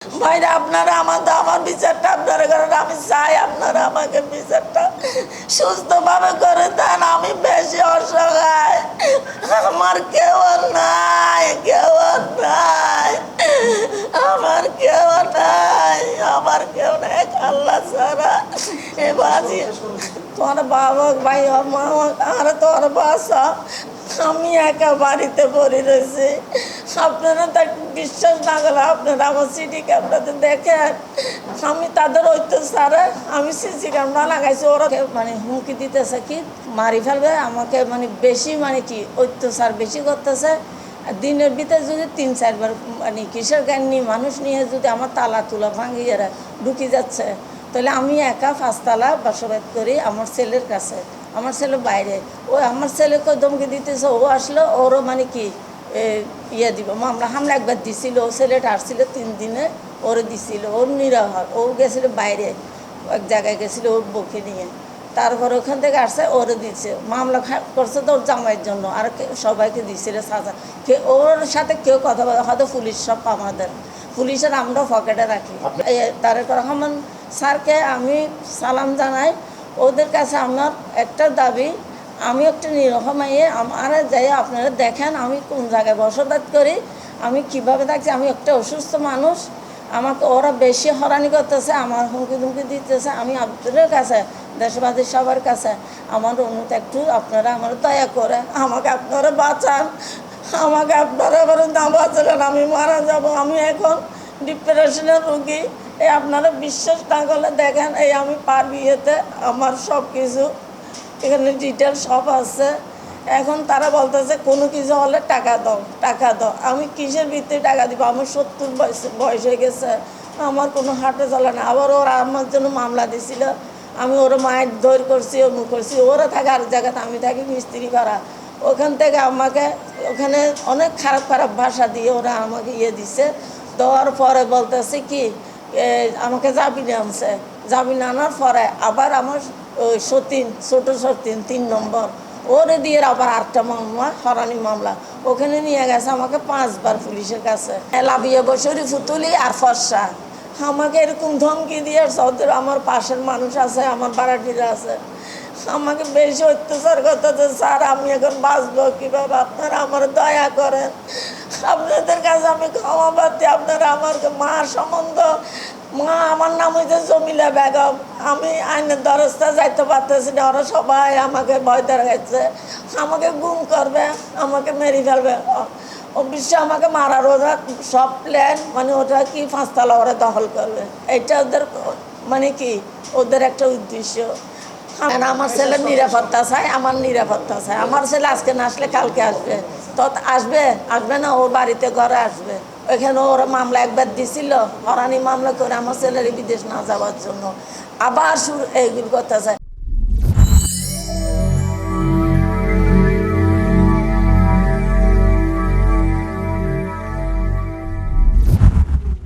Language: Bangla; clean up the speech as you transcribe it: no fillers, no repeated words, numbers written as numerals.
ভাইরা আপনারা আমার বিচারটা আপনারা করেন। আমি চাই আপনারা আমাকে বিচারটা সুস্থভাবে করে দেন। আমি বেশি অসহায়, আমার কেউ নাই, কেউ নাই, আমার কেউ নাই, আমার কেউ নাই আল্লাহ ছাড়া। এ বাজি তোর বাবা ভাই মা আর তোর বাসা, আমি একা বাড়িতে পড়ে রয়েছি। আপনারা তা বিশ্বাস না গেলে আপনারা আমার সিটি ক্যামেরাতে দেখেন। আমি তাদের অত্যাচারে আমি সিসি ক্যামেরা লাগাইছি। ওরা মানে হুমকি দিতেছে কি মারি ফেলবে আমাকে, মানে বেশি মানে কি অত্যাচার বেশি করতেছে। দিনের ভিতরে যদি 3-4 বার মানে কিসের জ্ঞান নিয়ে মানুষ নিয়ে যদি আমার তালা তুলা ভাঙিয়ে ঢুকে যাচ্ছে, তাহলে আমি একা 5 তালা বসবাস করি আমার ছেলের কাছে। আমার ছেলে বাইরে, ও আমার ছেলেকে ধমকি দিতেছে। ও আসলো, ওরও মানে কি ইয়ে দিব মামলা হামলা একবার দিছিল। ও ছেলেটা আসছিল 3 দিনে, ওরে দিছিল। ওর নিরাহার, ও গেছিল বাইরে এক জায়গায় গেছিল ওর বউকে নিয়ে। তারপর ওখান থেকে আসছে, ওরে দিচ্ছে মামলা করছে তো ওর জামাইয়ের জন্য। আর সবাইকে দিছিল সাজা। ওর সাথে কেউ কথা বলে হয়তো পুলিশ সব আমাদের পুলিশের আমরা পকেটে রাখি। তারেক রহমান স্যারকে আমি সালাম জানাই। ওদের কাছে আমার একটা দাবি, আমি একটা নিরহমাইয়ে আমার যাই আপনারা দেখেন আমি কোন জায়গায় বসবাস করি, আমি কিভাবে থাকছি। আমি একটা অসুস্থ মানুষ, আমাকে ওরা বেশি হয়রানি করতেছে, আমার হুমকি ধুমকি দিতেছে। আমি আপনাদের কাছে দেশবাসীর সবার কাছে আমার অনুরোধ, একটু আপনারা আমার দয়া করে আমাকে আপনারা বাঁচান। আমাকে আপনারা আবার না বাঁচালেন আমি মারা যাব। আমি এখন ডিপ্রেশনের রোগী। এই আপনারা বিশ্বাস না করলে দেখেন, এই আমি পার বিয়েতে আমার সব কিছু এখানে ডিটেল সব আছে। এখন তারা বলতেছে কোনো কিছু হলে টাকা দাও, টাকা দাও। আমি কিসের ভিত্তিতে টাকা দিব? আমার 70 বয়স হয়ে গেছে, আমার কোনো হাঁটে চলে না। আবার ওরা আমার জন্য মামলা দিছিল, আমি ওরা মায়ের দৌড় করছি, অমুক করছি। ওরা থাকে আর জায়গাতে, আমি থাকি মিস্ত্রি করা। ওখান থেকে আমাকে ওখানে অনেক খারাপ খারাপ ভাষা দিয়ে ওরা আমাকে ইয়ে দিছে। দেওয়ার পরে বলতেছে কি আমাকে জামিনে আনছে। জামিন আনার পরে আবার আমার ওই ছোট সতীন 3 নম্বর ওরে দিয়ে আবার 8টা মামলা, হরানি মামলা। ওখানে নিয়ে গেছে আমাকে 5 বার পুলিশের কাছে। লাভিয়ে বসরি ফুতুলি আর ফর্সা আমাকে এরকম ধমকি দিয়ে। ওদের আমার পাশের মানুষ আছে, আমার ভাড়াটিরা আছে, আমাকে বেশি অত্যাচার করতেছে। স্যার আমি এখন বাঁচবো কীভাবে? আপনারা আমার দয়া করেন, আপনাদের কাছে আমি ক্ষমা পাচ্ছি। আপনারা আমার মা সম্বন্ধ, মা আমার নাম হয়েছে জমিলা বেগম। আমি আইনের দ্বারস্থা যাইতে পারতেছি না। ওরা সবাই আমাকে ভয় দেখাচ্ছে, আমাকে গুম করবে, আমাকে মেরে ফেলবে। অবশ্য আমাকে মারার ওরা সব প্ল্যান, মানে ওটা কি 5 তালা ওরা দখল করবে, এটা ওদের মানে কি ওদের একটা উদ্দেশ্য। আমার ছেলের নিরাপত্তা চাই, আমার নিরাপত্তা চাই। আমার ছেলে আজকে না আসলে কালকে আসবে। তো আসবে আসবে না, ওর বাড়িতে ঘরে আসবে। ওইখানে ওরা মামলা একবার দিছিল, হরানি মামলা করে আমার ছেলের বিদেশ না যাওয়ার জন্য। আবার এইগুলো করতে চায়।